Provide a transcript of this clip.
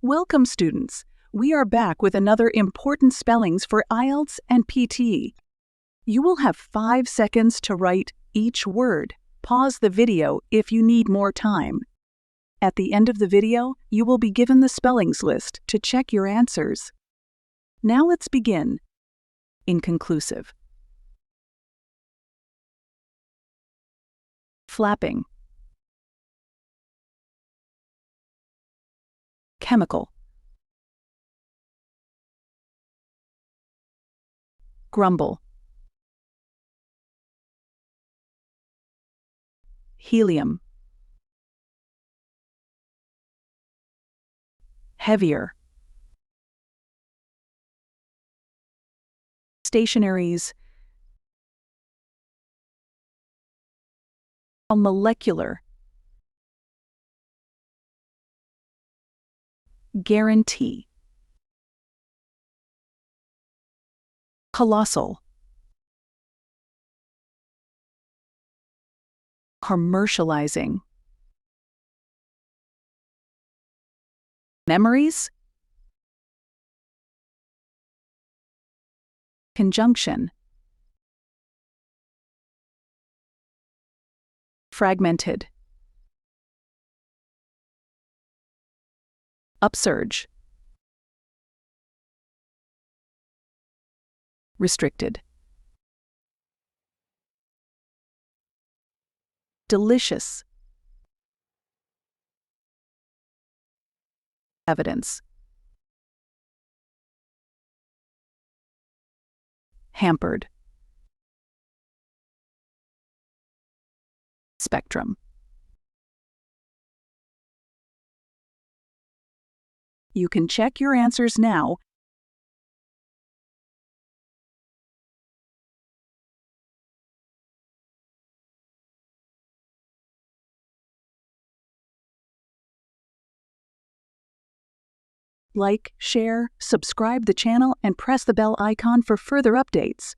Welcome, students. We are back with another important spellings for IELTS and PT. You will have 5 seconds to write each word. Pause the video if you need more time. At the end of the video, you will be given the spellings list to check your answers. Now let's begin. Inconclusive. Flapping. Chemical. Grumble. Helium. Heavier. Stationaries. Molecular. Guarantee. Colossal. Commercializing. Memories. Conjunction. Fragmented. Upsurge. Restricted. Delicious. Evidence. Hampered. Spectrum. You can check your answers now. Like, share, subscribe the channel, and press the bell icon for further updates.